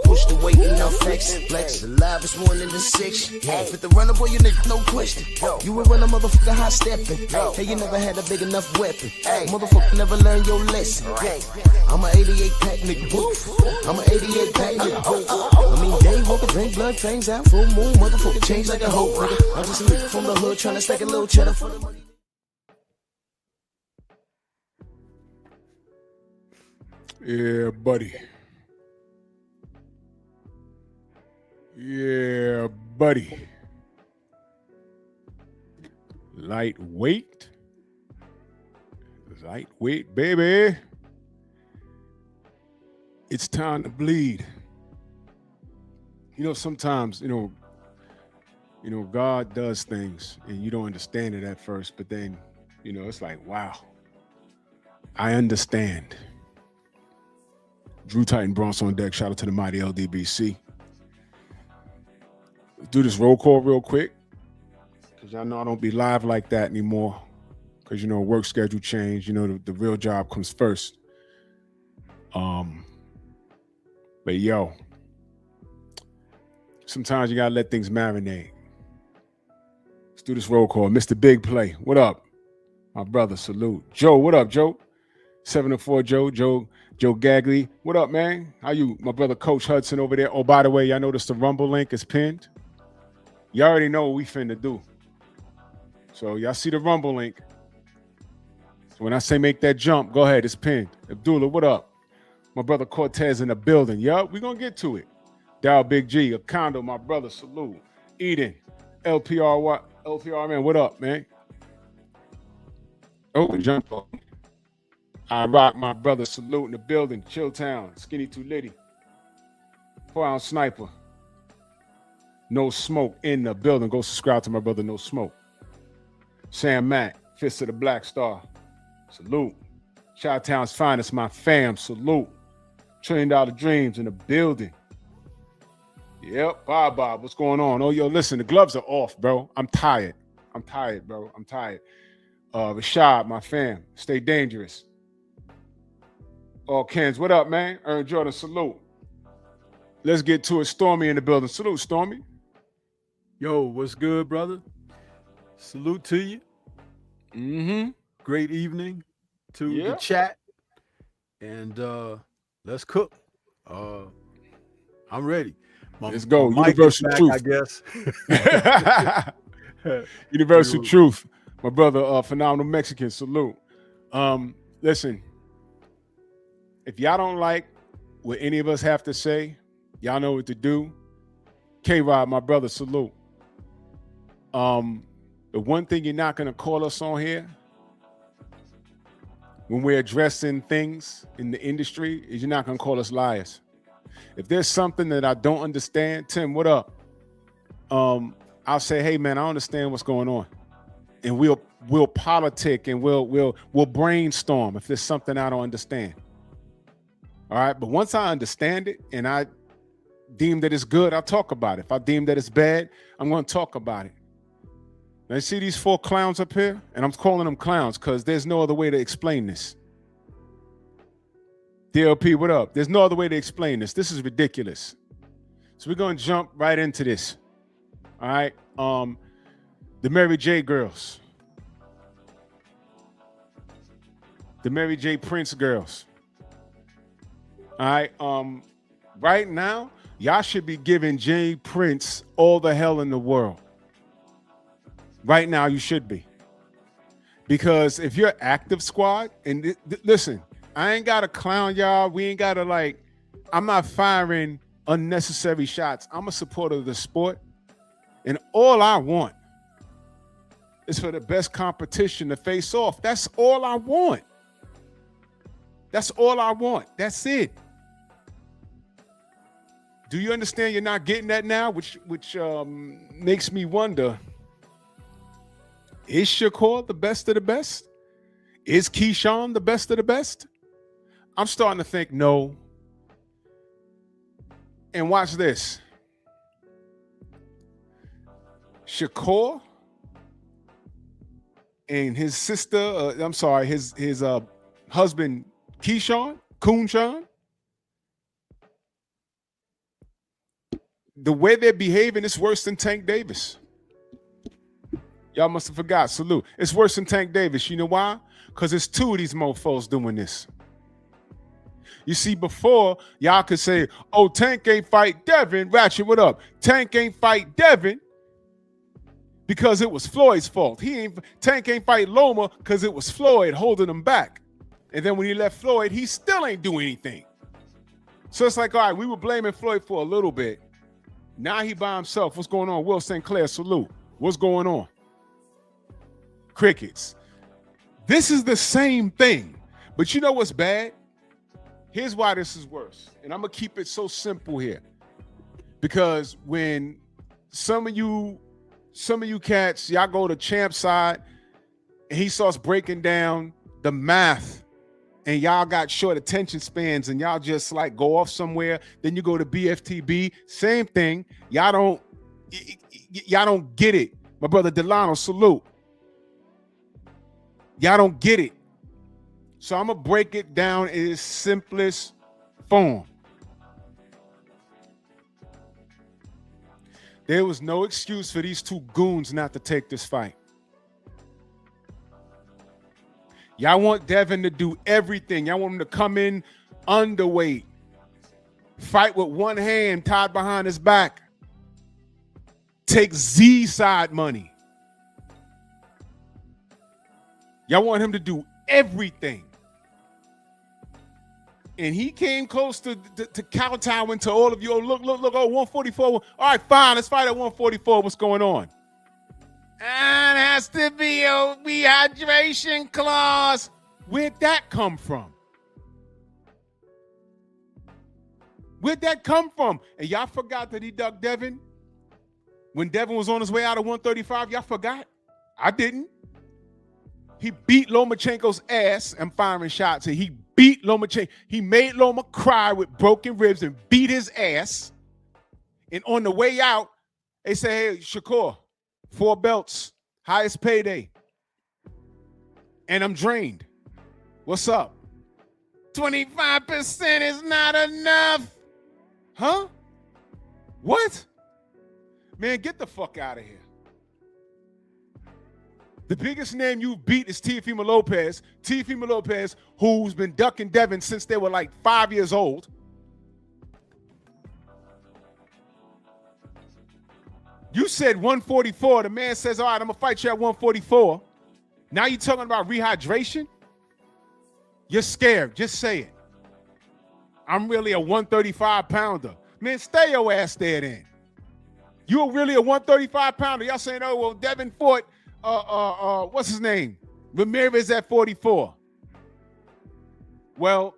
Push the weight and I'm flex. Alive is more than the six. Fit the runner, boy, you nigga, no question. You will run a motherfucker high stepping. Hey, you never had a big enough weapon. Motherfucker never learned your lesson. I'm a 88 pack nigga. I'm a 88 pack nigga. I mean, day walker, drink blood, trains out, full moon, motherfucker change like a hoe, nigga. I'm just a nigga from the hood trying to stack a little cheddar for the money. Yeah, buddy. Yeah, buddy. Lightweight. Lightweight, baby. It's time to bleed. You know, sometimes, you know, God does things and you don't understand it at first, but then, it's like, wow, I understand. Drew Titan Bronx on deck. Shout out to the mighty LDBC. Let's do this roll call real quick, because y'all know I don't be live like that anymore, because, work schedule change. The real job comes first. But yo, sometimes you gotta let things marinate. Let's do this roll call. Mr. Big Play, what up? My brother, salute. Joe, what up, Joe? 704 Joe Gagley, what up, man? How you? My brother, Coach Hudson over there. Oh, by the way, y'all notice the Rumble link is pinned? You already know what we finna do. So y'all see the Rumble link. So when I say make that jump, go ahead, it's pinned. Abdullah, what up? My brother Cortez in the building. Yup, we gonna get to it. Dow Big G, Acondo, my brother, salute. Eden, LPR, man, what up, man? Oh, jump on. I rock, my brother, salute in the building. Chilltown, Skinny Too Litty. 4-ounce sniper. No Smoke in the building. Go subscribe to my brother, No Smoke. Sam Mack, Fist of the Black Star. Salute. Chi-Town's finest, my fam, salute. $1 Trillion Dreams in the building. Yep, Bob, what's going on? Oh, yo, listen, the gloves are off, bro. I'm tired, bro. I'm tired. Rashad, my fam, stay dangerous. Oh, Kens, what up, man? Aaron Jordan, salute. Let's get to it. Stormy in the building. Salute, Stormy. Yo, what's good, brother? Salute to you. Mm-hmm. Great evening to the chat. And let's cook. I'm ready. Let's go. Universal back, Truth. I guess. Universal Truth. My brother, Phenomenal Mexican, salute. Listen, if y'all don't like what any of us have to say, y'all know what to do. K-Rod, my brother, salute. The one thing you're not going to call us on here when we're addressing things in the industry is you're not going to call us liars. If there's something that I don't understand, Tim, what up? I'll say, hey, man, I understand what's going on. And we'll politic and we'll brainstorm if there's something I don't understand. All right. But once I understand it and I deem that it's good, I'll talk about it. If I deem that it's bad, I'm going to talk about it. Now, you see these 4 clowns up here? And I'm calling them clowns because there's no other way to explain this. DLP, what up? There's no other way to explain this. This is ridiculous. So we're going to jump right into this. All right. The Mary J girls. The Mary J Prince girls. All right. Right now, y'all should be giving J Prince all the hell in the world. Right now, you should be. Because if you're active squad, and listen, I ain't got to clown y'all. We ain't got to I'm not firing unnecessary shots. I'm a supporter of the sport. And all I want is for the best competition to face off. That's all I want. That's all I want. That's it. Do you understand you're not getting that now? Which makes me wonder, is Shakur the best of the best? Is Keyshawn the best of the best? I'm starting to think no. And watch this. Shakur and his sister, his husband, Keyshawn, Coonshawn, the way they're behaving is worse than Tank Davis. Y'all must have forgot. Salute. It's worse than Tank Davis. You know why? Because it's two of these mofos doing this. You see, before, y'all could say, oh, Tank ain't fight Devin. Ratchet, what up? Tank ain't fight Devin because it was Floyd's fault. Tank ain't fight Loma because it was Floyd holding him back. And then when he left Floyd, he still ain't doing anything. So it's like, all right, we were blaming Floyd for a little bit. Now he by himself. What's going on? Will St. Clair, salute. What's going on? Crickets. This is the same thing. But you know what's bad? Here's why this is worse. And I'm going to keep it so simple here. Because when some of you cats, y'all go to Champ's side and he starts breaking down the math and y'all got short attention spans and y'all just like go off somewhere, then you go to BFTB, same thing. Y'all don't get it. My brother Delano, salute. Y'all don't get it. So I'm going to break it down in its simplest form. There was no excuse for these two goons not to take this fight. Y'all want Devin to do everything. Y'all want him to come in underweight, fight with one hand tied behind his back, take Z side money. Y'all want him to do everything. And he came close to kowtowing to all of you. Oh, look, oh, 144. All right, fine, let's fight at 144. What's going on? And it has to be a rehydration clause. Where'd that come from? Where'd that come from? And y'all forgot that he dug Devin? When Devin was on his way out of 135, y'all forgot? I didn't. He beat Lomachenko's ass. I'm firing shots here. He beat Lomachenko. He made Loma cry with broken ribs and beat his ass. And on the way out, they say, hey, Shakur, 4 belts, highest payday. And I'm drained. What's up? 25% is not enough. Huh? What? Man, get the fuck out of here. The biggest name you beat is Teofimo Lopez. Teofimo Lopez, who's been ducking Devin since they were like 5 years old. You said 144. The man says, all right, I'm going to fight you at 144. Now you're talking about rehydration? You're scared. Just say it. I'm really a 135 pounder. Man, stay your ass there then. You're really a 135 pounder. Y'all saying, oh, well, Devin fought, what's his name? Ramirez at 44. Well,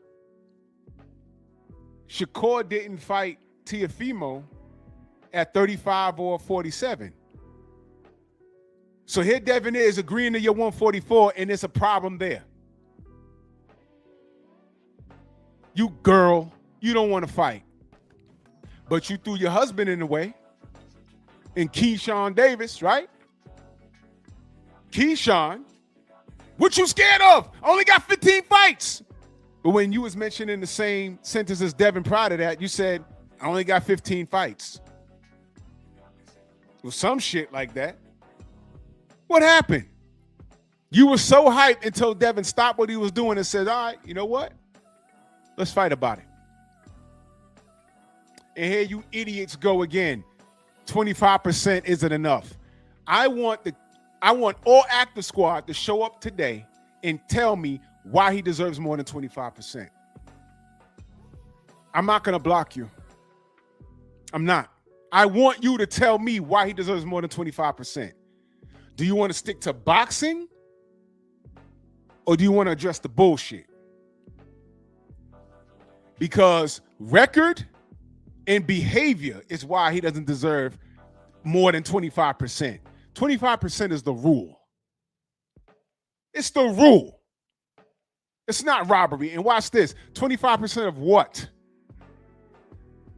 Shakur didn't fight Teofimo at 35 or 47. So here Devin is agreeing to your 144, and there's a problem there. You girl, you don't want to fight. But you threw your husband in the way. And Keyshawn Davis, right? Keyshawn, what you scared of? I only got 15 fights. But when you was mentioned in the same sentence as Devin prior to that, you said, I only got 15 fights. Well, some shit like that. What happened? You were so hyped until Devin stopped what he was doing and said, all right, you know what? Let's fight about it. And here you idiots go again. 25% isn't enough. I want all active squad to show up today and tell me why he deserves more than 25%. I'm not going to block you. I'm not. I want you to tell me why he deserves more than 25%. Do you want to stick to boxing? Or do you want to address the bullshit? Because record and behavior is why he doesn't deserve more than 25%. 25% is the rule. It's the rule. It's not robbery. And watch this. 25% of what?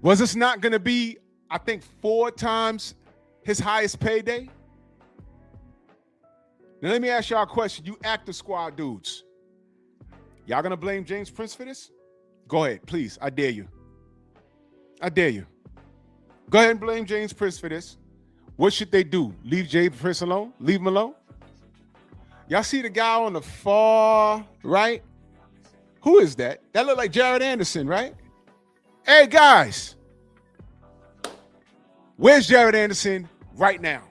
Was this not going to be, I think, 4 times his highest payday? Now, let me ask y'all a question. You active squad dudes. Y'all going to blame James Prince for this? Go ahead, please. I dare you. I dare you. Go ahead and blame James Prince for this. What should they do? Leave James Prince alone? Leave him alone? Y'all see the guy on the far right? Who is that? That look like Jared Anderson, right? Hey, guys. Where's Jared Anderson right now?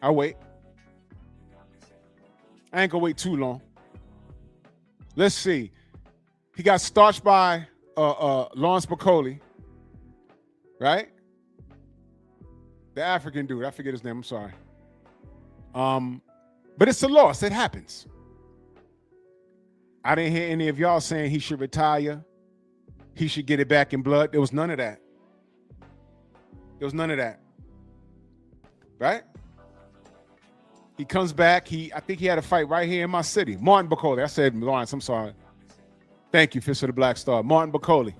I'll wait. I ain't gonna wait too long. Let's see. He got starched by Lawrence Macaulay, right? The African dude. I forget his name. I'm sorry. But it's a loss. It happens. I didn't hear any of y'all saying he should retire. He should get it back in blood. There was none of that. There was none of that. Right? He comes back. I think he had a fight right here in my city. Martin Macaulay. I said Lawrence. I'm sorry. Thank you, Fist of the Black Star. Martin Macaulay.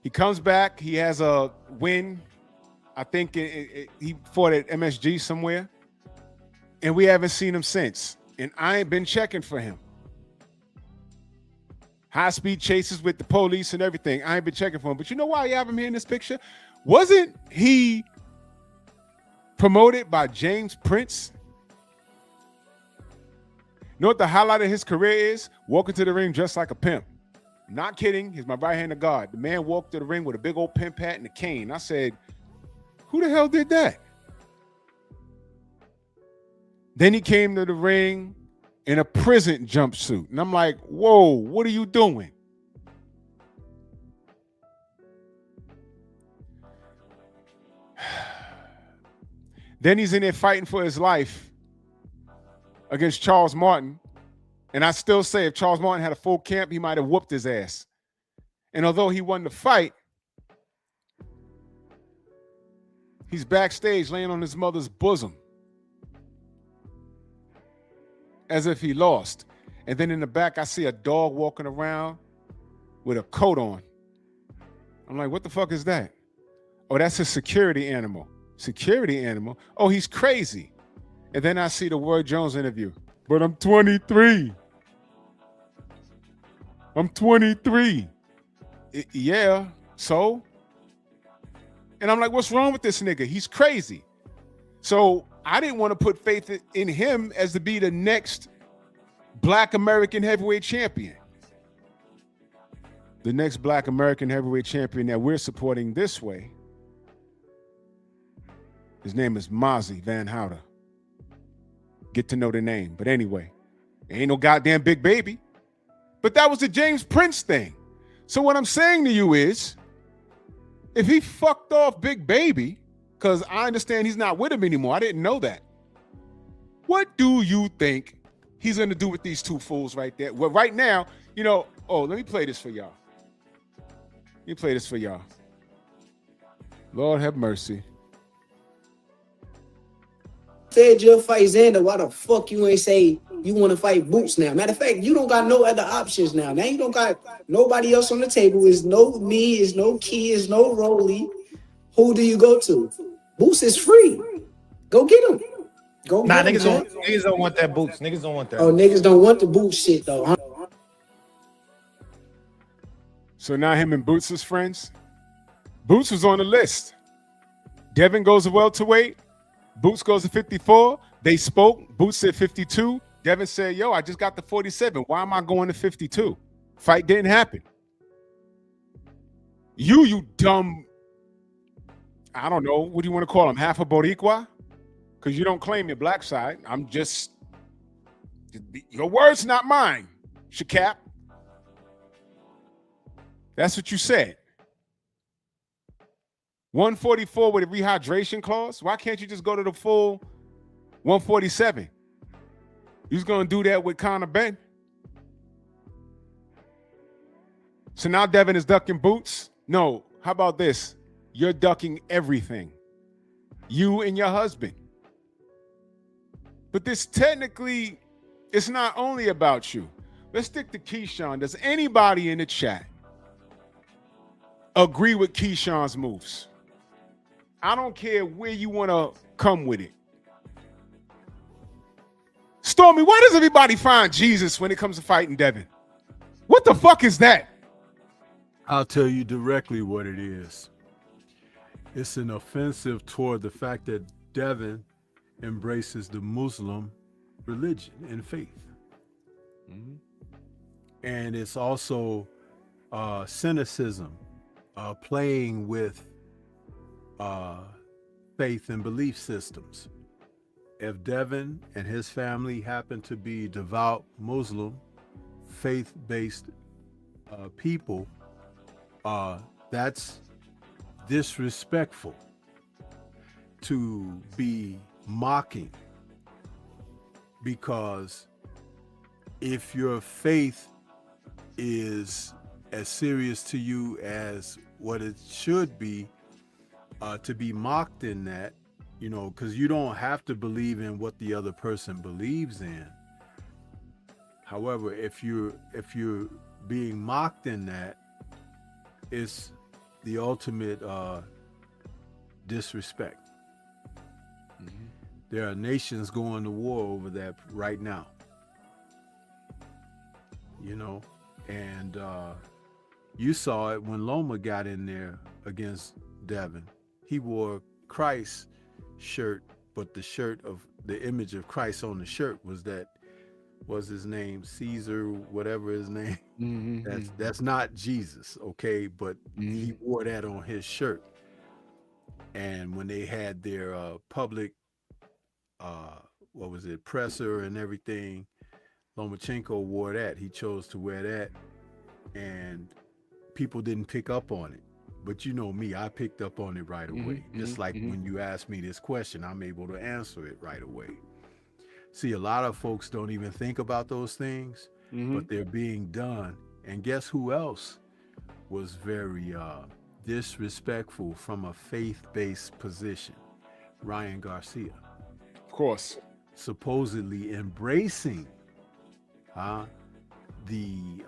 He comes back. He has a win. I think he fought at MSG somewhere. And we haven't seen him since. And I ain't been checking for him. High-speed chases with the police and everything. I ain't been checking for him. But you know why you have him here in this picture? Wasn't he promoted by James Prince? You know what the highlight of his career is? Walking to the ring just like a pimp. Not kidding. He's my right-handed guard. The man walked to the ring with a big old pimp hat and a cane. I said, who the hell did that? Then he came to the ring in a prison jumpsuit. And I'm like, whoa, what are you doing? Then he's in there fighting for his life against Charles Martin. And I still say if Charles Martin had a full camp, he might have whooped his ass. And although he won the fight, he's backstage laying on his mother's bosom as if he lost. And then in the back, I see a dog walking around with a coat on. I'm like, what the fuck is that? Oh, that's a security animal. Security animal? Oh, he's crazy. And then I see the Word Jones interview. But I'm 23. I'm 23. Yeah, so? And I'm like, what's wrong with this nigga? He's crazy. So I didn't want to put faith in him as to be the next Black American heavyweight champion. The next Black American heavyweight champion that we're supporting this way, his name is Mozzie Van Houter. Get to know the name. But anyway, ain't no goddamn Big Baby. But that was the James Prince thing. So what I'm saying to you is, if he fucked off Big Baby, because I understand he's not with him anymore. I didn't know that. What do you think he's going to do with these two fools right there? Well, right now, you know, let me play this for y'all. Let me play this for y'all. Lord have mercy. Said you'll fight Xander. Why the fuck you ain't say you want to fight Boots now? Matter of fact, you don't got no other options now. Now you don't got nobody else on the table. It's no me, it's no Key, it's no Rolly. Who do you go to? Boots is free. Go get him. Go nah, get him, niggas don't want that Boots. Niggas don't want that. Oh, niggas don't want the Boots shit though. Huh? So now him and Boots is friends. Boots was on the list. Devin goes to welterweight. Boots goes to 54. They spoke. Boots said 52. Devin said, yo, I just got the 47. Why am I going to 52? Fight didn't happen. You dumb, I don't know, what do you want to call him? Half a Boricua? Because you don't claim your black side. I'm just, your words, not mine, Shakap. That's what you said. 144 with a rehydration clause? Why can't you just go to the full 147? You was going to do that with Conor Ben. So now Devin is ducking Boots? No, how about this? You're ducking everything. You and your husband. But this technically, it's not only about you. Let's stick to Keyshawn. Does anybody in the chat agree with Keyshawn's moves? I don't care where you want to come with it. Stormy, why does everybody find Jesus when it comes to fighting Devin? What the fuck is that? I'll tell you directly what it is. It's an offensive toward the fact that Devin embraces the Muslim religion and faith. Mhm. And it's also cynicism, playing with faith and belief systems. If Devin and his family happen to be devout Muslim, faith-based people, that's disrespectful to be mocking, because if your faith is as serious to you as what it should be, to be mocked in that, you know, because you don't have to believe in what the other person believes in. However, if you're being mocked in that, it's the ultimate disrespect. Mhm. There are nations going to war over that right now. You know, and you saw it when Loma got in there against Devin. He wore Christ's shirt, but the shirt of the image of Christ on the shirt was his name, Caesar, whatever his name. Mhm. That's not Jesus, okay? But he Mhm. wore that on his shirt. And when they had their public, what was it, presser and everything, Lomachenko wore that. He chose to wear that, and people didn't pick up on it. But you know me, I picked up on it right away. Just like when you asked me this question, I'm able to answer it right away. See, a lot of folks don't even think about those things, but they're being done. And guess who else was very disrespectful from a faith-based position? Ryan Garcia. Of course. Supposedly embracing the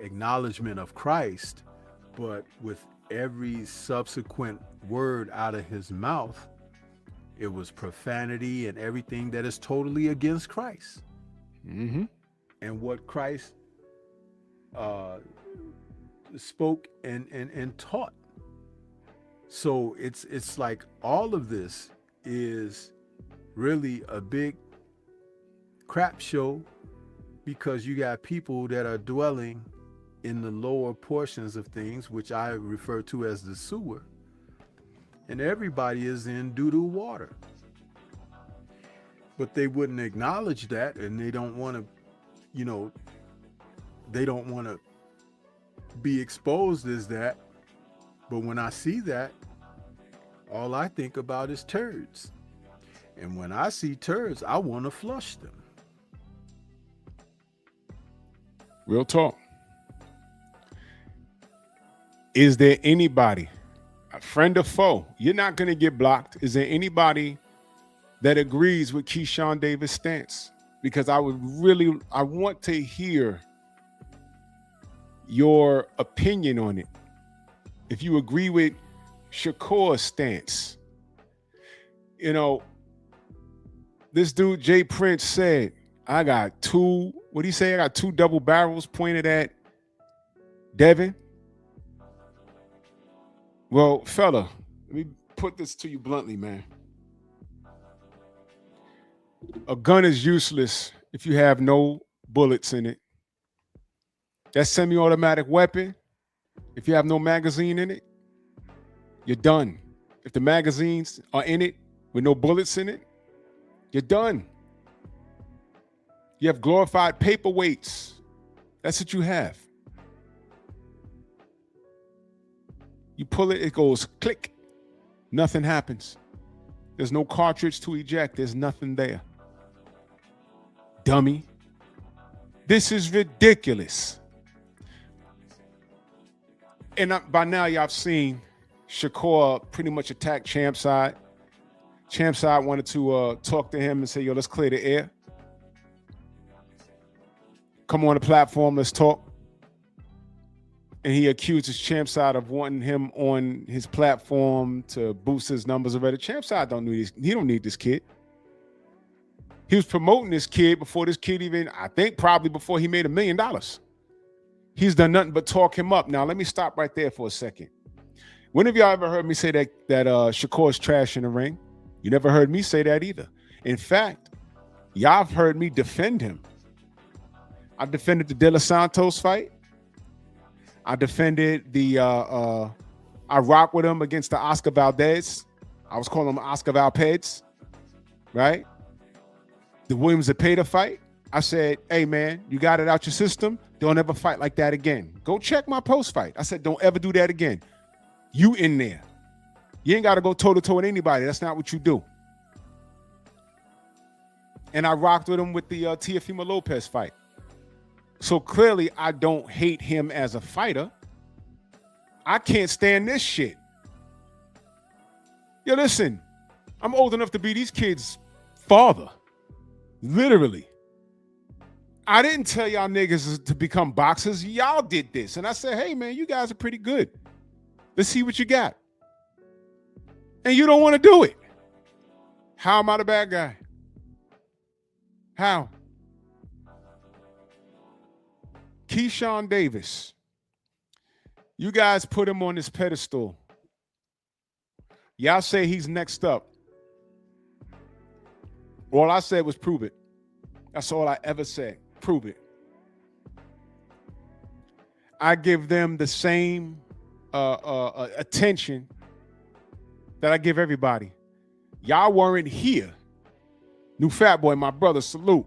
acknowledgement of Christ, but with every subsequent word out of his mouth, it was profanity and everything that is totally against Christ. Mm-hmm. And what Christ spoke and taught. So it's like all of this is really a big crap show, because you got people that are dwelling in the lower portions of things, which I refer to as the sewer, and everybody is in doo-doo water. But they wouldn't acknowledge that, and they don't want to, you know, they don't want to be exposed as that. But when I see that, all I think about is turds. And when I see turds, I want to flush them. Real talk. Is there anybody, a friend or foe, you're not going to get blocked? Is there anybody that agrees with Keyshawn Davis' stance? Because I want to hear your opinion on it. If you agree with Shakur's stance, you know, this dude, Jay Prince, said, I got two double barrels pointed at Devin. Well, fella, let me put this to you bluntly, man. A gun is useless if you have no bullets in it. That semi-automatic weapon, if you have no magazine in it, you're done. If the magazines are in it with no bullets in it, you're done. You have glorified paperweights. That's what you have. You pull it, it goes click. Nothing happens. There's no cartridge to eject. There's nothing there. Dummy. This is ridiculous. And by now, y'all have seen Shakur pretty much attack Champside. Champside wanted to talk to him and say, yo, let's clear the air. Come on the platform, let's talk. And he accuses Champside of wanting him on his platform to boost his numbers already. Champside don't need this. He don't need this kid. He was promoting this kid before this kid even, I think probably before he made $1 million. He's done nothing but talk him up. Now, let me stop right there for a second. When have y'all ever heard me say that Shakur's trash in the ring? You never heard me say that either. In fact, y'all have heard me defend him. I defended the De Los Santos fight. I defended the I rock with him against the Oscar Valdez. I was calling him Oscar Valpez, right? The Williams Zepeda fight. I said, hey man, you got it out your system. Don't ever fight like that again. Go check my post fight. I said, don't ever do that again. You in there. You ain't got to go toe to toe with anybody. That's not what you do. And I rocked with him with the Teofimo Lopez fight. So clearly I don't hate him as a fighter. I can't stand this shit. Yo, listen, I'm old enough to be these kids' father. Literally. I didn't tell y'all niggas to become boxers. Y'all did this. And I said, hey, man, you guys are pretty good. Let's see what you got. And you don't want to do it. How am I the bad guy? How? Keyshawn Davis. You guys put him on this pedestal. Y'all say he's next up. All I said was prove it. That's all I ever said. Prove it. I give them the same attention that I give everybody. Y'all weren't here. New Fat Boy, my brother, salute.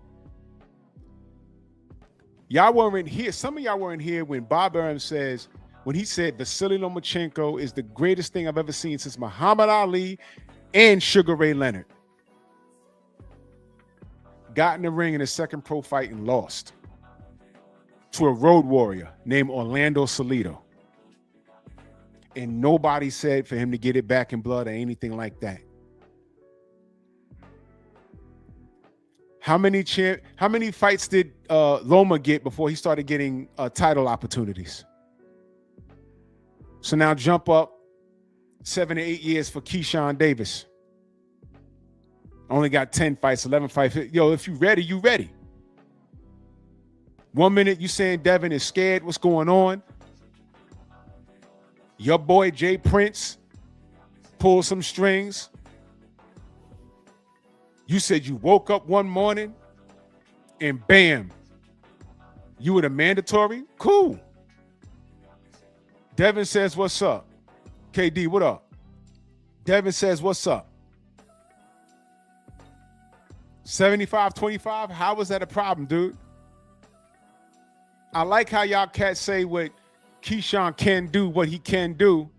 Y'all weren't here. Some of y'all weren't here when Bob Arum says, when he said Vasily Lomachenko is the greatest thing I've ever seen since Muhammad Ali and Sugar Ray Leonard. Got in the ring in his second pro fight and lost to a road warrior named Orlando Salido. And nobody said for him to get it back in blood or anything like that. How many fights did Loma get before he started getting title opportunities? So now jump up 7 to 8 years for Keyshawn Davis. Only got 10 fights, 11 fights. Yo, if you ready, you ready. 1 minute you saying Devin is scared. What's going on? Your boy Jay Prince pulled some strings. You said you woke up one morning and bam, you were the mandatory? Cool. Devin says, what's up? KD, what up? Devin says, what's up? 75-25, how was that a problem, dude? I like how y'all cats say what Keyshawn can do, what he can do.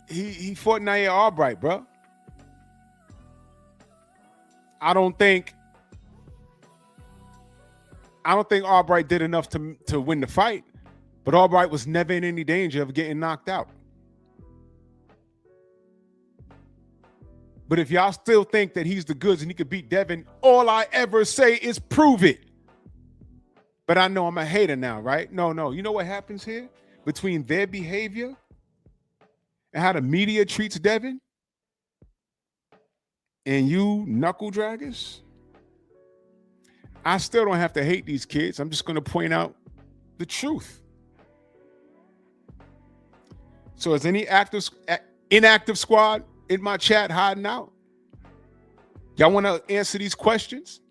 He fought Nair Albright, bro. I don't think Albright did enough to win the fight, but Albright was never in any danger of getting knocked out. But if y'all still think that he's the goods and he could beat Devin, all I ever say is prove it. But I know I'm a hater now, right? No. You know what happens here? Between their behavior and how the media treats Devin and you knuckle draggers, I still don't have to hate these kids. I'm just going to point out the truth. So is any inactive squad in my chat hiding out? Y'all want to answer these questions?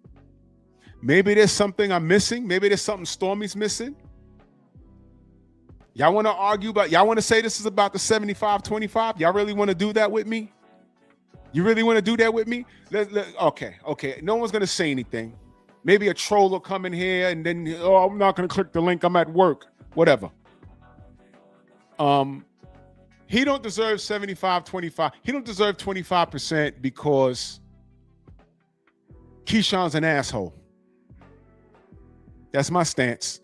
Maybe there's something I'm missing. Maybe there's something Stormy's missing. Y'all want to argue about, y'all want to say this is about the 75-25? Y'all really want to do that with me? You really want to do that with me? Okay. No one's going to say anything. Maybe a troll will come in here and then, I'm not going to click the link. I'm at work. Whatever. He don't deserve 75-25. He don't deserve 25% because Keyshawn's an asshole. That's my stance.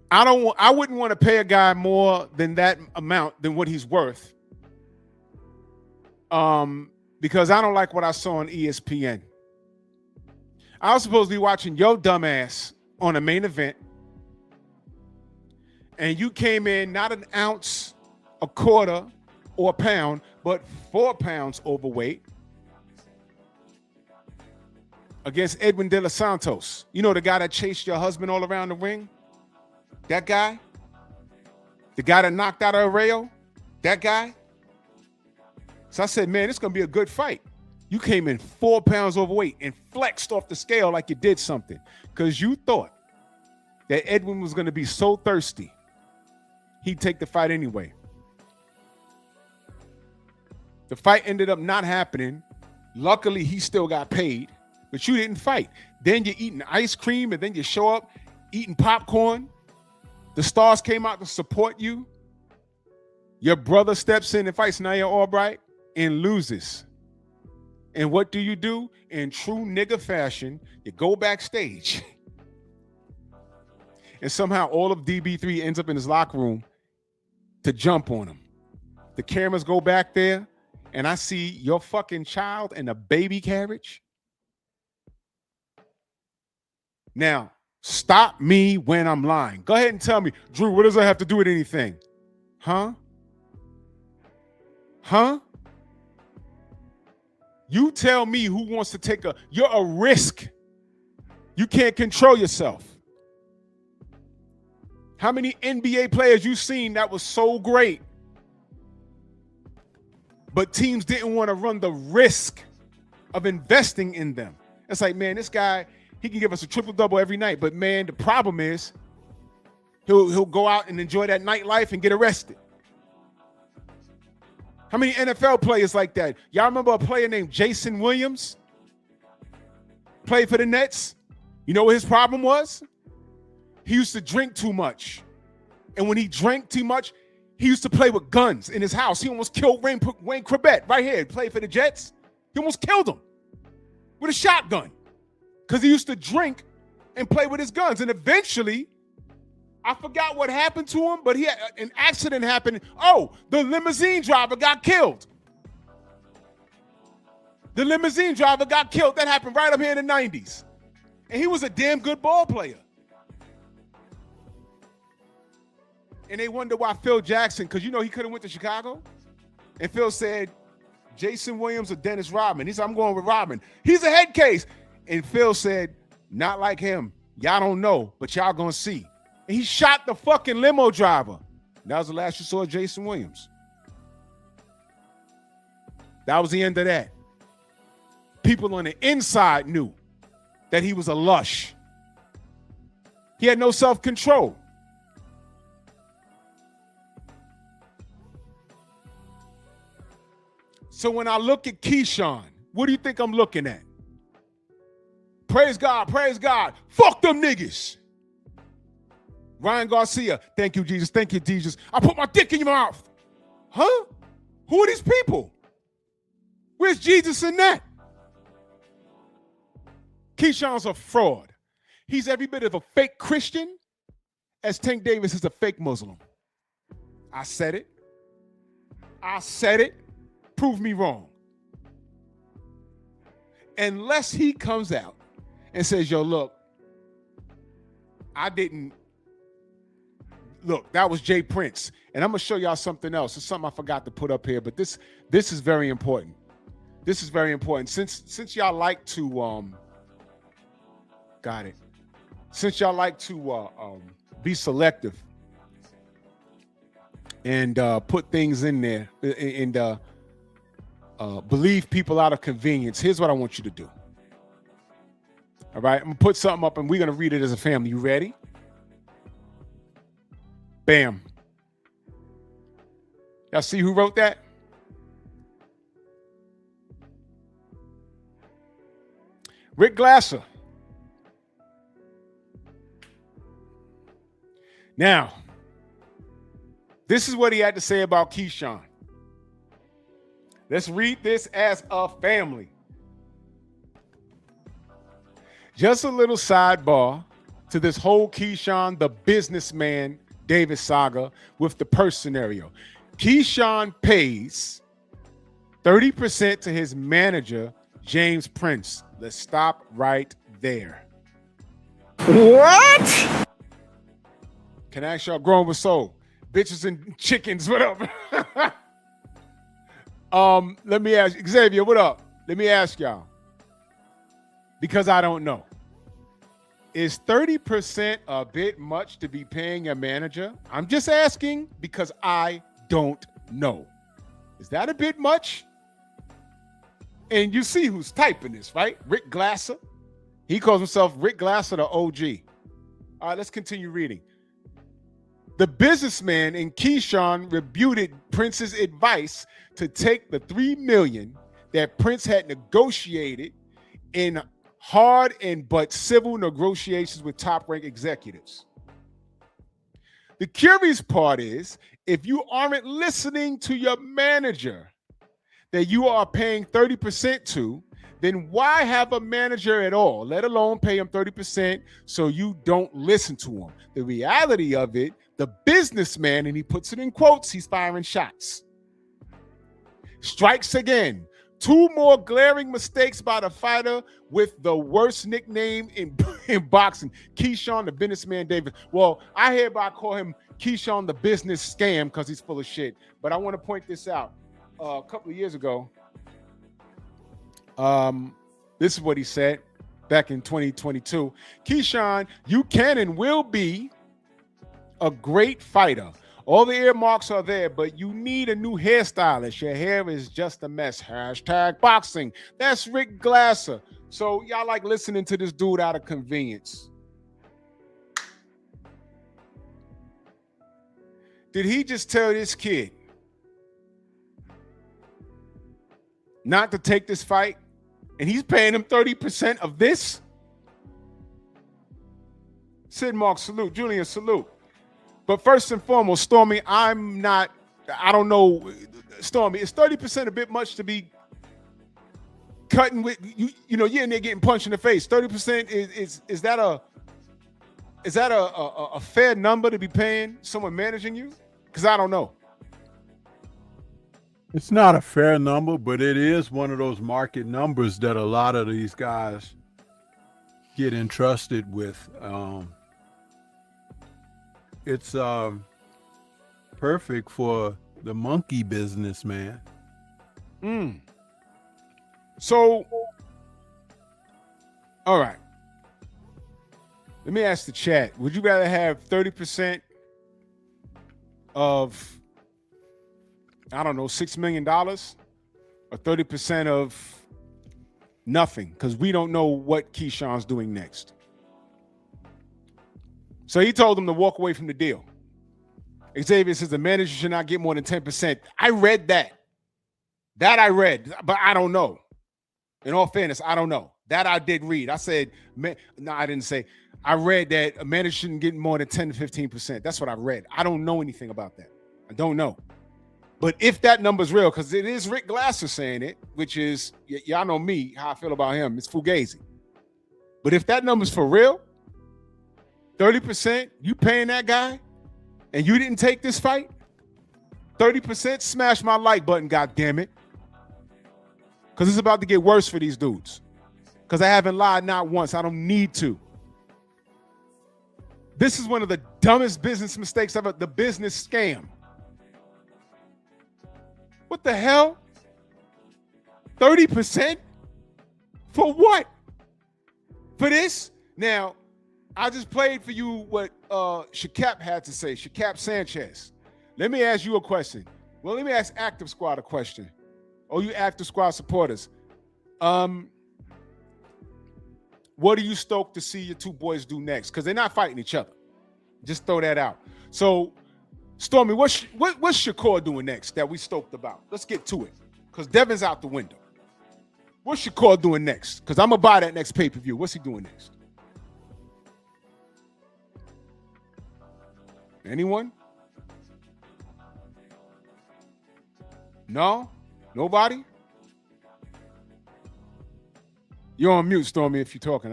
I wouldn't want to pay a guy more than that amount than what he's worth. Because I don't like what I saw on ESPN. I was supposed to be watching your dumbass on a main event. And you came in not an ounce, a quarter, or a pound, but 4 pounds overweight against Edwin De Los Santos. You know, the guy that chased your husband all around the ring? That guy? The guy that knocked out Arreo, that guy. So I said, man, it's going to be a good fight. You came in 4 pounds overweight and flexed off the scale like you did something because you thought that Edwin was going to be so thirsty, he'd take the fight anyway. The fight ended up not happening. Luckily, he still got paid, but you didn't fight. Then you're eating ice cream, and then you show up eating popcorn. The stars came out to support you. Your brother steps in and fights Naya Albright and loses. And what do? In true nigga fashion, you go backstage. And somehow all of DB3 ends up in his locker room to jump on him. The cameras go back there, and I see your fucking child in a baby carriage. Now, stop me when I'm lying. Go ahead and tell me, Drew, what does that have to do with anything? Huh? You tell me who wants to take you're a risk. You can't control yourself. How many NBA players you seen that was so great, but teams didn't want to run the risk of investing in them? It's like, man, this guy, he can give us a triple-double every night, but man, the problem is he'll go out and enjoy that nightlife and get arrested. How many NFL players like that? Y'all remember a player named Jason Williams? Played for the Nets. You know what his problem was? He used to drink too much. And when he drank too much, he used to play with guns in his house. He almost killed Wayne Corbett right here. He played for the Jets. He almost killed him with a shotgun because he used to drink and play with his guns. And eventually, I forgot what happened to him, but he had an accident happened. Oh, the limousine driver got killed. The limousine driver got killed. That happened right up here in the 90s. And he was a damn good ball player. And they wonder why Phil Jackson, because you know he could have went to Chicago. And Phil said, Jason Williams or Dennis Rodman. He said, I'm going with Rodman. He's a head case. And Phil said, not like him. Y'all don't know, but y'all gonna see. And he shot the fucking limo driver. That was the last you saw of Jason Williams. That was the end of that. People on the inside knew that he was a lush. He had no self-control. So when I look at Keyshawn, what do you think I'm looking at? Praise God, praise God. Fuck them niggas. Ryan Garcia, thank you, Jesus. Thank you, Jesus. I put my dick in your mouth. Huh? Who are these people? Where's Jesus in that? Keyshawn's a fraud. He's every bit of a fake Christian as Tank Davis is a fake Muslim. I said it. I said it. Prove me wrong. Unless he comes out and says, yo, look, that was Jay Prince. And I'm going to show y'all something else. It's something I forgot to put up here, but this is very important. This is very important. Since y'all like to be selective and put things in there and believe people out of convenience, here's what I want you to do. All right, I'm gonna put something up and we're gonna read it as a family. You ready? Bam. Y'all see who wrote that? Rick Glasser. Now, this is what he had to say about Keyshawn. Let's read this as a family. Just a little sidebar to this whole Keyshawn, the businessman, Davis saga with the purse scenario. Keyshawn pays 30% to his manager, James Prince. Let's stop right there. What? Can I ask y'all grown with soul? Bitches and chickens, what up? Let me ask Xavier, what up? Let me ask y'all. Because I don't know. Is 30% a bit much to be paying your manager? I'm just asking because I don't know. Is that a bit much? And you see who's typing this, right? Rick Glasser. He calls himself Rick Glasser, the OG. All right, let's continue reading. The businessman in Keyshawn rebutted Prince's advice to take the $3 million that Prince had negotiated in hard but civil negotiations with top-ranked executives. The curious part is, if you aren't listening to your manager that you are paying 30% to, then why have a manager at all, let alone pay him 30% so you don't listen to him? The reality of it, the businessman, and he puts it in quotes, he's firing shots. Strikes again. 2 more glaring mistakes by the fighter with the worst nickname in boxing, Keyshawn the businessman Davis. Well, I hereby call him Keyshawn the business scam because he's full of shit. But I want to point this out. A couple of years ago, this is what he said back in 2022. Keyshawn, you can and will be a great fighter. All the earmarks are there, but you need a new hairstylist. Your hair is just a mess. Hashtag boxing. That's Rick Glasser. So y'all like listening to this dude out of convenience. Did he just tell this kid not to take this fight? And he's paying him 30% of this? Sid Mark, salute. Julian, salute. But first and foremost, Stormy, I don't know, Stormy, is 30% a bit much to be cutting with, you're in there getting punched in the face. 30% is that a fair number to be paying someone managing you? Because I don't know. It's not a fair number, but it is one of those market numbers that a lot of these guys get entrusted with. It's perfect for the monkey business, man. So, all right. Let me ask the chat. Would you rather have 30% of, I don't know, $6 million or 30% of nothing? Because we don't know what Keyshawn's doing next. So he told him to walk away from the deal. Xavier says the manager should not get more than 10%. I read that. That I read, but I don't know. In all fairness, I don't know. That I did read. I said, no, I didn't say. I read that a manager shouldn't get more than 10 to 15%. That's what I read. I don't know anything about that. I don't know. But if that number's real, because it is Rick Glasser saying it, which is, y'all know me, how I feel about him. It's fugazi. But if that number's for real, 30%, you paying that guy, and you didn't take this fight? 30%, smash my like button, goddammit. Because it's about to get worse for these dudes. Because I haven't lied not once. I don't need to. This is one of the dumbest business mistakes ever, the business scam. What the hell? 30%? For what? For this? Now, I just played for you what Shakap had to say, Shakap Sanchez. Let me ask you a question. Well, let me ask Active Squad a question. Oh, you Active Squad supporters. What are you stoked to see your two boys do next? Because they're not fighting each other. Just throw that out. So, Stormy, what's Shakur doing next that we stoked about? Let's get to it. Because Devin's out the window. What's Shakur doing next? Because I'm going to buy that next pay-per-view. What's he doing next? Anyone? No? Nobody? You're on mute, Stormy, if you're talking.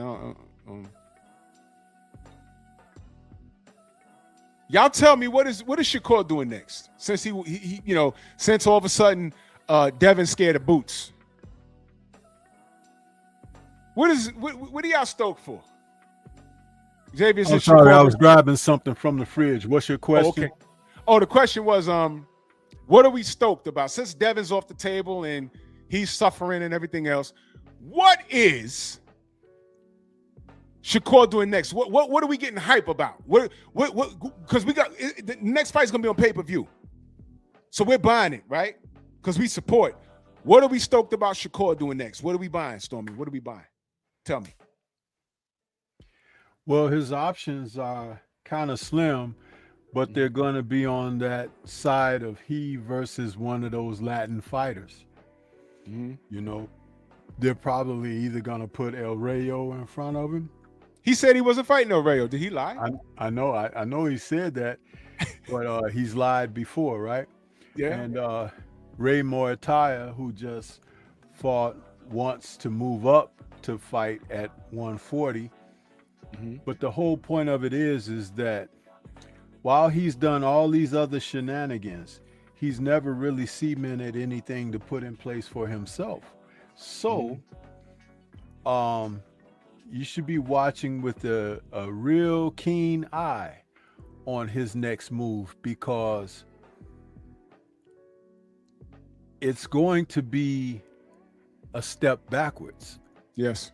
Y'all tell me what is Shakur doing next? Since he since all of a sudden Devin's scared of boots. What are y'all stoked for? Xavier, I'm sorry, I was grabbing something from the fridge. What's your question? Oh, okay. Oh, the question was, what are we stoked about? Since Devin's off the table and he's suffering and everything else, what is Shakur doing next? What are we getting hype about? What? Because we got the next fight's gonna be on pay-per-view, so we're buying it, right? Because we support. What are we stoked about Shakur doing next? What are we buying, Stormy? What are we buying? Tell me. Well, his options are kind of slim, but they're going to be on that side of he versus one of those Latin fighters. Mm-hmm. You know, they're probably either going to put El Rayo in front of him. He said he wasn't fighting El Rayo. Did he lie? I know he said that, but he's lied before, right? Yeah. And Ray Morataya, who just fought, wants to move up to fight at 140. Mm-hmm. But the whole point of it is that while he's done all these other shenanigans, he's never really cemented anything to put in place for himself. So, you should be watching with a real keen eye on his next move, because it's going to be a step backwards. Yes.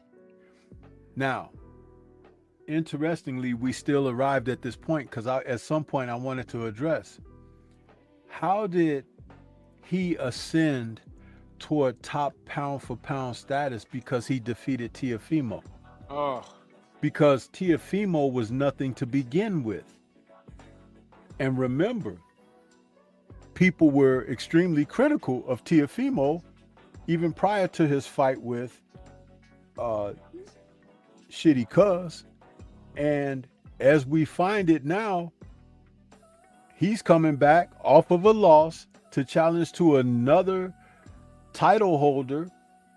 Now, interestingly, we still arrived at this point because at some point I wanted to address, how did he ascend toward top pound for pound status because he defeated Teofimo? Oh. Because Teofimo was nothing to begin with. And remember, people were extremely critical of Teofimo even prior to his fight with Shitty Cuz. And as we find it now, he's coming back off of a loss to challenge to another title holder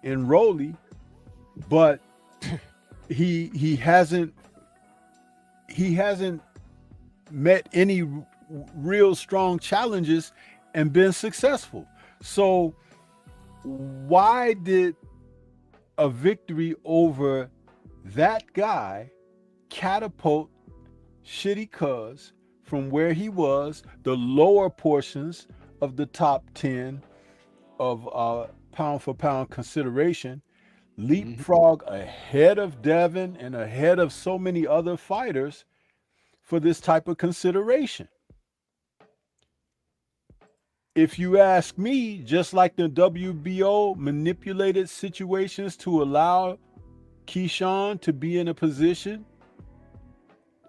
in Rolly, but he hasn't met any real strong challenges and been successful. So why did a victory over that guy catapult Shitty Cuz from where he was, the lower portions of the top 10 of pound for pound consideration, leapfrog ahead of Devin and ahead of so many other fighters for this type of consideration? If you ask me, just like the WBO manipulated situations to allow Keyshawn to be in a position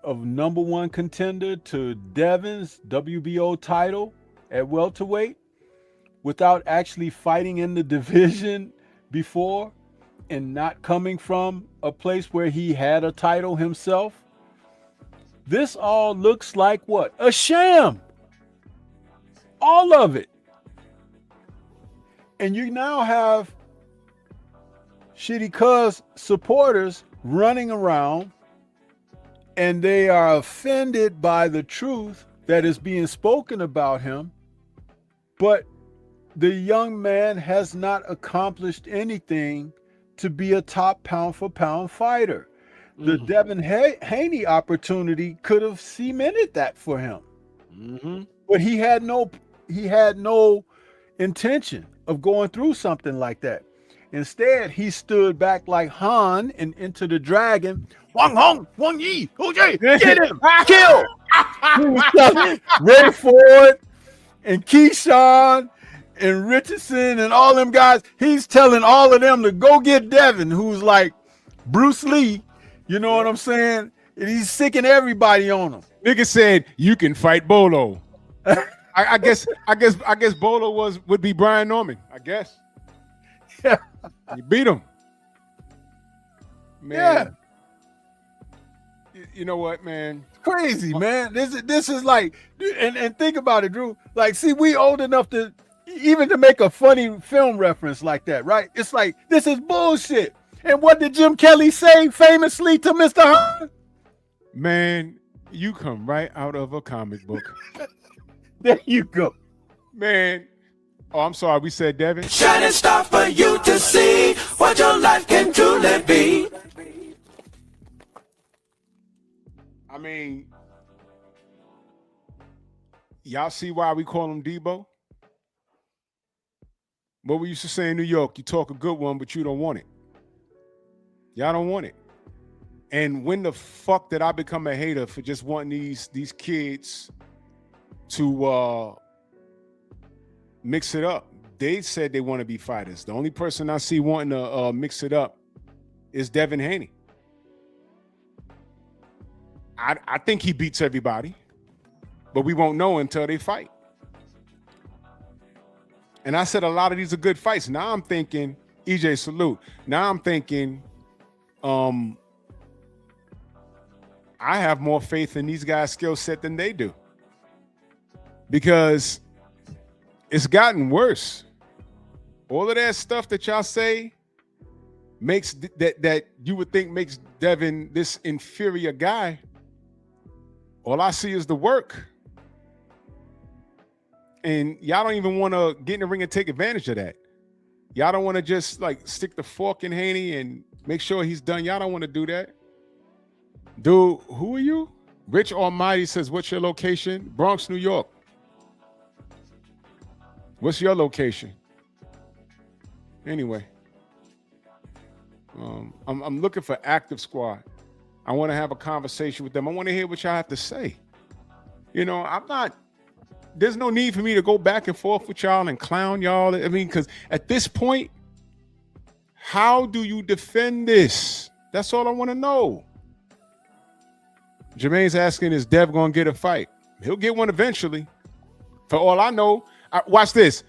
of number one contender to Devin's WBO title at welterweight without actually fighting in the division before and not coming from a place where he had a title himself, this all looks like what? A sham. All of it. And you now have Shitty Cuz supporters running around, and they are offended by the truth that is being spoken about him, but the young man has not accomplished anything to be a top pound for pound fighter. The Devin Haney opportunity could have cemented that for him, but he had no intention of going through something like that. Instead, he stood back like Han and Into the Dragon. Wang Hong, Wang Yi, OJ, get him, kill. Ray Ford and Keyshawn and Richardson and all them guys, he's telling all of them to go get Devin, who's like Bruce Lee, you know what I'm saying? And he's sicking everybody on him. Nigga said you can fight Bolo. I guess Bolo would be Brian Norman. I guess. Yeah. You beat him. Man. Yeah. You know what, man? Crazy, man. This is like, and think about it, Drew. Like, see, we old enough to even to make a funny film reference like that, right? It's like, this is bullshit. And what did Jim Kelly say famously to Mr. Hearn? Man, you come right out of a comic book. There you go. Man. Oh, I'm sorry. We said Devin. Shining star for you to see what your life can truly be. I mean, y'all see why we call him Debo? What we used to say in New York, you talk a good one, but you don't want it. Y'all don't want it. And when the fuck did I become a hater for just wanting these kids to mix it up? They said they want to be fighters. The only person I see wanting to mix it up is Devin Haney. I think he beats everybody, but we won't know until they fight. And I said a lot of these are good fights. Now I'm thinking, EJ, salute. Now I'm thinking, I have more faith in these guys' skill set than they do. Because it's gotten worse. All of that stuff that y'all say makes that you would think makes Devin this inferior guy. All I see is the work. And y'all don't even want to get in the ring and take advantage of that. Y'all don't want to just like stick the fork in Haney and make sure he's done. Y'all don't want to do that. Dude, who are you? Rich Almighty says, what's your location? Bronx, New York. What's your location? Anyway, I'm looking for Active Squad. I want to have a conversation with them. I want to hear what y'all have to say. You know, there's no need for me to go back and forth with y'all and clown y'all. I mean, because at this point, how do you defend this? That's all I want to know. Jermaine's asking, is Dev going to get a fight? He'll get one eventually. For all I know, watch this.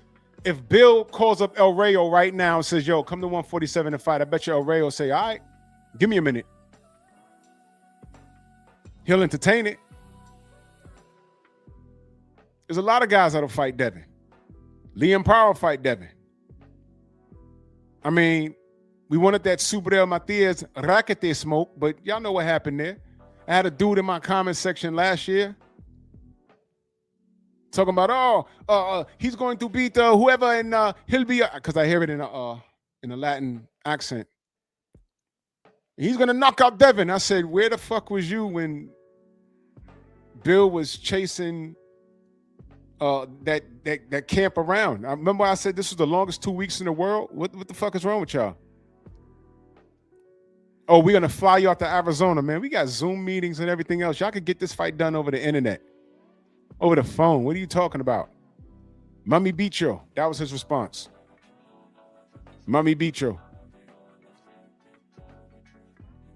If Bill calls up El Rayo right now and says, yo, come to 147 and fight, I bet you El Rayo will say, all right, give me a minute. He'll entertain it. There's a lot of guys that'll fight Devin. Liam Power fight Devin. I mean, we wanted that Super Del Matias Raquete smoke, but y'all know what happened there. I had a dude in my comment section last year talking about, he's going to beat whoever, and he'll be, because I hear it in a Latin accent. He's going to knock out Devin. I said, where the fuck was you when Bill was chasing that camp around? I remember I said this was the longest 2 weeks in the world. What the fuck is wrong with y'all? Oh, we're going to fly you out to Arizona, man. We got Zoom meetings and everything else. Y'all could get this fight done over the internet, over the phone. What are you talking about? Mami Bicho. That was his response. Mami Bicho.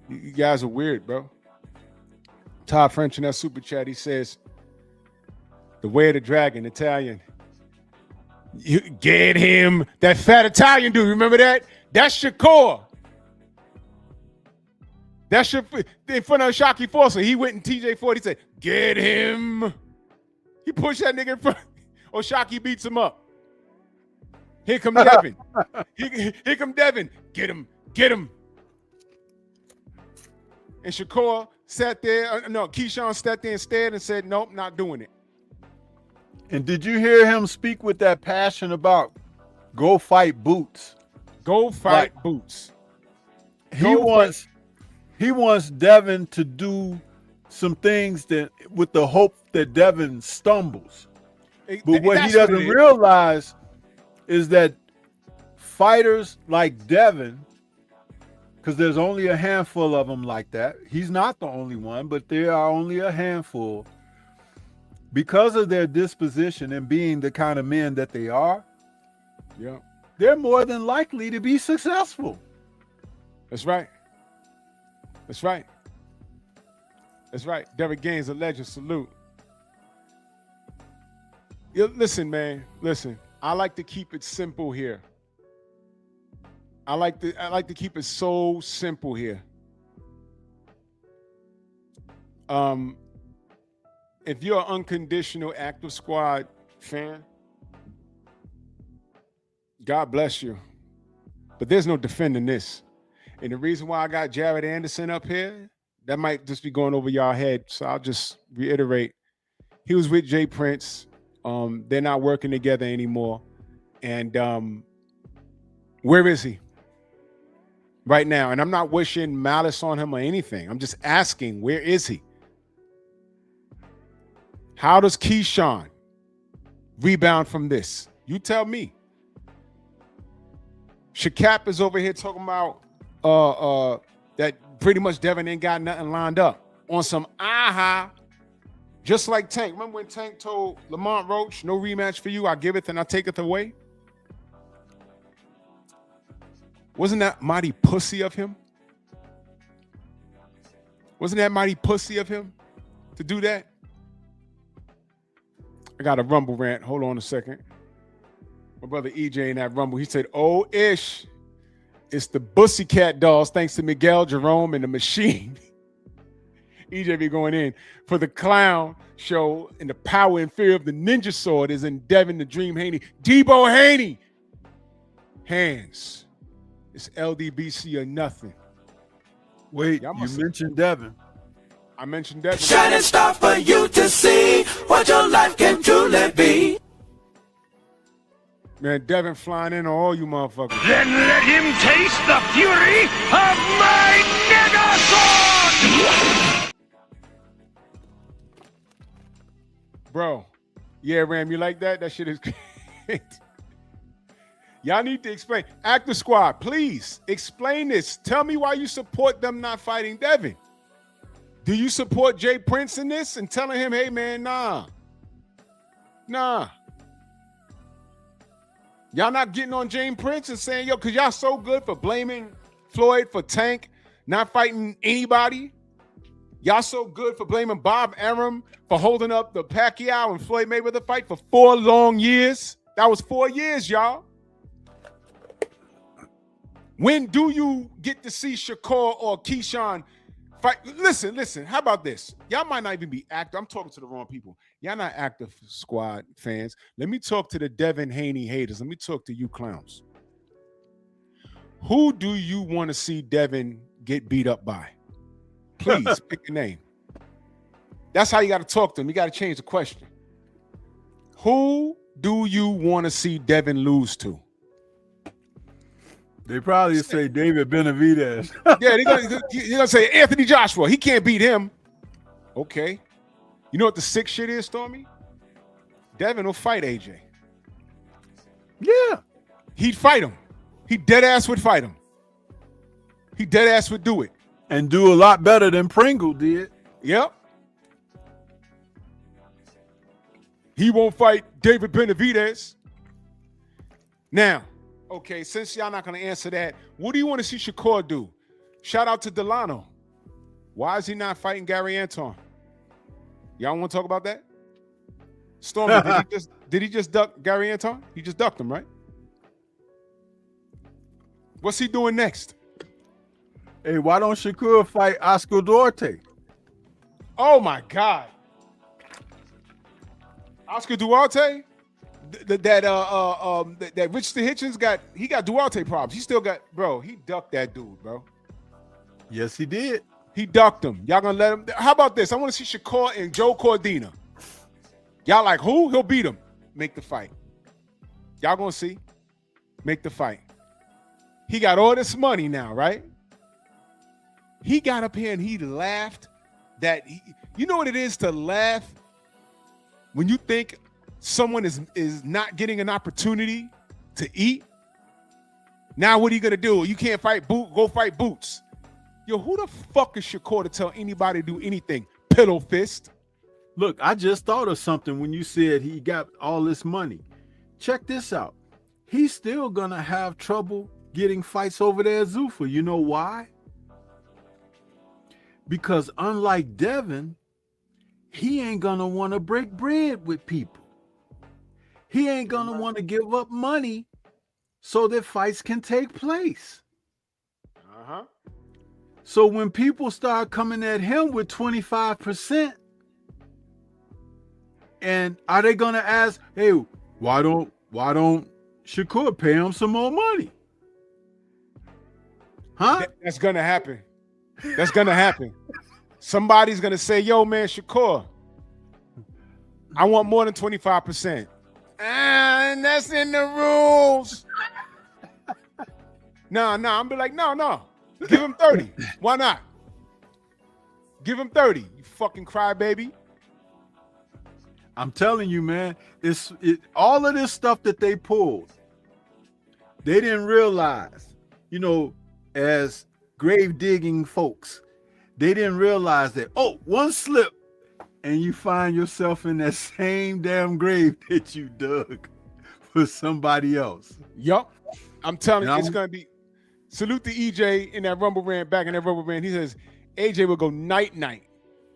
You guys are weird, bro. Todd French in that super chat, he says, the way of the dragon, Italian. You get him. That fat Italian dude, remember that? That's Shakur. That's your in front of Shocky Forcer. He went in TJ40. He said, get him. He pushed that nigga in front. Shocky beats him up. Here come Devin. Here come Devin. Get him. Get him. And Shakur sat there. Keyshawn sat there and stared and said, nope, not doing it. And did you hear him speak with that passion about go fight Boots? Go fight Boots. He wants Devin to do some things that with the hope that Devin stumbles. But what he doesn't realize is that fighters like Devin, because there's only a handful of them like that. He's not the only one, but there are only a handful. Because of their disposition and being the kind of men that they are, yeah, they're more than likely to be successful. That's right. That's right. That's right. Derek Gaines, a legend. Salute. Listen, man. Listen. I like to keep it simple here. I like to keep it so simple here. If you're an unconditional Active Squad fan, God bless you. But there's no defending this. And the reason why I got Jared Anderson up here, that might just be going over y'all head. So I'll just reiterate. He was with Jay Prince. They're not working together anymore. And where is he right now? And I'm not wishing malice on him or anything. I'm just asking, where is he? How does Keyshawn rebound from this? You tell me. Shakap is over here talking about that pretty much Devin ain't got nothing lined up on some just like Tank. Remember when Tank told Lamont Roach, no rematch for you, I give it and I take it away? Wasn't that mighty pussy of him? Wasn't that mighty pussy of him to do that? I got a Rumble rant. Hold on a second. My brother EJ in that Rumble, he said, oh, ish. It's the Pussycat Dolls, thanks to Miguel, Jerome, and the Machine. EJ be going in for the clown show, and the power and fear of the ninja sword is in Devin the Dream Haney. Debo Haney. Hands. It's LDBC or nothing. Wait, you mentioned Devin. I mentioned Devin. Shining star for you to see what your life can truly be. Man, Devin flying in on all you motherfuckers. Then let him taste the fury of my Negasword! Bro, yeah, Ram, you like that? That shit is great. Y'all need to explain. Actor Squad, please explain this. Tell me why you support them not fighting Devin. Do you support Jay Prince in this and telling him, hey, man, nah. Y'all not getting on Jay Prince and saying, yo, because y'all so good for blaming Floyd for Tank not fighting anybody. Y'all so good for blaming Bob Arum for holding up the Pacquiao and Floyd Mayweather fight for 4 long years. That was 4 years, y'all. When do you get to see Shakur or Keyshawn fight? Listen, how about this? Y'all might not even be active. I'm talking to the wrong people. Y'all not active squad fans. Let me talk to the Devin Haney haters. Let me talk to you clowns. Who do you want to see Devin get beat up by? Please pick a name. That's how you got to talk to him. You got to change the question. Who do you want to see Devin lose to? They probably say David Benavidez. Yeah, they're gonna say Anthony Joshua. He can't beat him. Okay. You know what the sick shit is, Stormy? Devin will fight AJ. Yeah. He'd fight him. He dead ass would fight him. He dead ass would do it. And do a lot better than Pringle did. Yep. He won't fight David Benavidez. Now, okay, since y'all not going to answer that, what do you want to see Shakur do? Shout out to Delano. Why is he not fighting Gary Anton? Y'all want to talk about that? Stormy, did he just duck Gary Anton? He just ducked him, right? What's he doing next? Hey, why don't Shakur fight Oscar Duarte? Oh, my God. Oscar Duarte? That Richard Hitchens got Duarte problems. He still got, bro, he ducked that dude, bro. Yes, he did. He ducked him. Y'all gonna let him? How about this? I want to see Shakur and Joe Cordina. Y'all like who? He'll beat him. Make the fight. Y'all gonna see? Make the fight. He got all this money now, right? He got up here and he laughed that you know what it is to laugh when you think someone is not getting an opportunity to eat. Now what are you gonna do? You can't fight go fight Boots. Yo, who the fuck is Shakur to tell anybody to do anything? Pillow fist. Look, I just thought of something when you said he got all this money. Check this out. He's still gonna have trouble getting fights over there at Zuffa. You know why? Because unlike Devin, he ain't gonna want to break bread with people. He ain't gonna want to give up money so that fights can take place. Uh-huh. So when people start coming at him with 25%, and are they gonna ask, hey, why don't Shakur pay him some more money? Huh? That's gonna happen. That's gonna happen. Somebody's gonna say, yo, man, Shakur, I want more than 25%. And that's in the rules. I'm be like, no. Give him 30. Why not? Give him 30. You fucking crybaby. I'm telling you, man, all of this stuff that they pulled, they didn't realize, as grave digging folks. They didn't realize that, oh, one slip and you find yourself in that same damn grave that you dug for somebody else. Yup. I'm telling you, Now- it's going to be. Salute to EJ in that Rumble Rant, back in that Rumble Rant. He says AJ will go night-night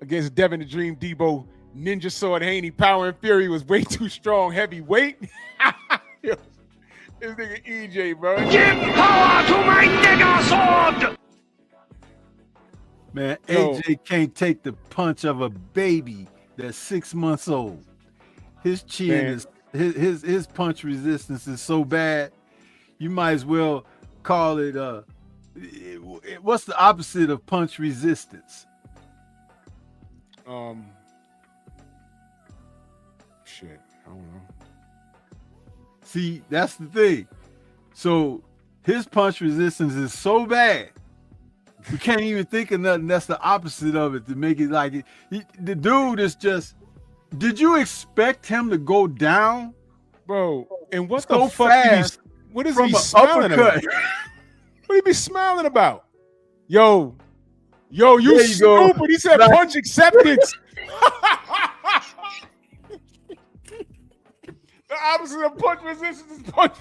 against Devin the Dream Debo. Ninja Sword Haney. Power and Fury was way too strong. Heavyweight. This nigga EJ, bro. Give power to my nigga sword! Man, Yo. AJ can't take the punch of a baby that's 6 months old. His chin Man. is his punch resistance is so bad. You might as well call it what's the opposite of punch resistance? Shit, I don't know. See, that's the thing. So his punch resistance is so bad. You can't even think of nothing that's the opposite of it to make it like it. The dude is just. Did you expect him to go down, Bro? And what so the fuck? fast What is from he an smiling uppercut? about? What he be smiling about? Yo, you There you go. stupid. He said Like- punch acceptance. The opposite of punch resistance is punch.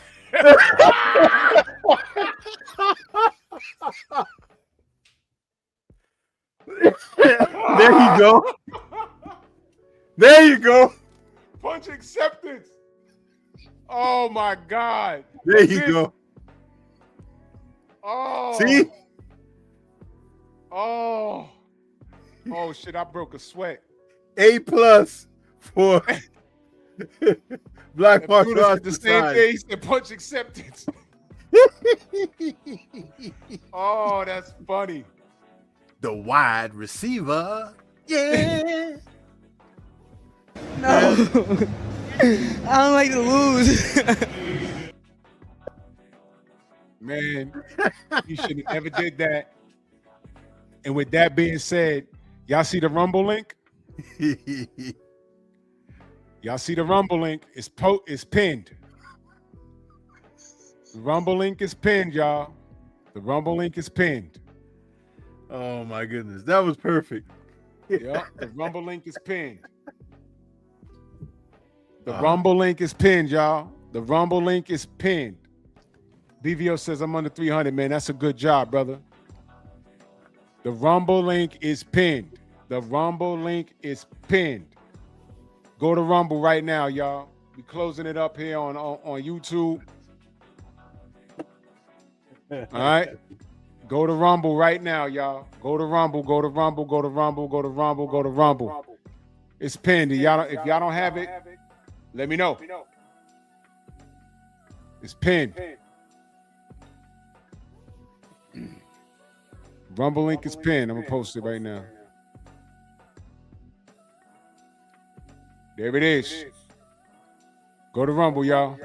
There you go. There you go. Punch acceptance. Oh my God. There you go. Oh. See? Oh. Oh shit, I broke a sweat. A+ for Black Martial Brutus Arts did the same Society. thing. He said punch acceptance. Oh, that's funny. The wide receiver. Yeah. No. I don't like to lose. Man, you should have never did that. And with that being said, y'all see the Rumble link? Y'all see the Rumble link? It's pinned. The Rumble link is pinned, y'all. The Rumble link is pinned. Oh my goodness. That was perfect. Yep, the Rumble link is pinned. The Rumble link is pinned, y'all. The Rumble link is pinned. BVO says I'm under 300, man. That's a good job, brother. The Rumble link is pinned. The Rumble link is pinned. Go to Rumble right now, y'all. We closing it up here on YouTube. All right. Go to Rumble right now, y'all. Go to Rumble, go to Rumble, go to Rumble, go to Rumble, go to Rumble. It's pinned. If y'all don't have it, let me know. It's pinned. Rumble link is pinned. I'm gonna post it right now. There it is. Go to Rumble, y'all.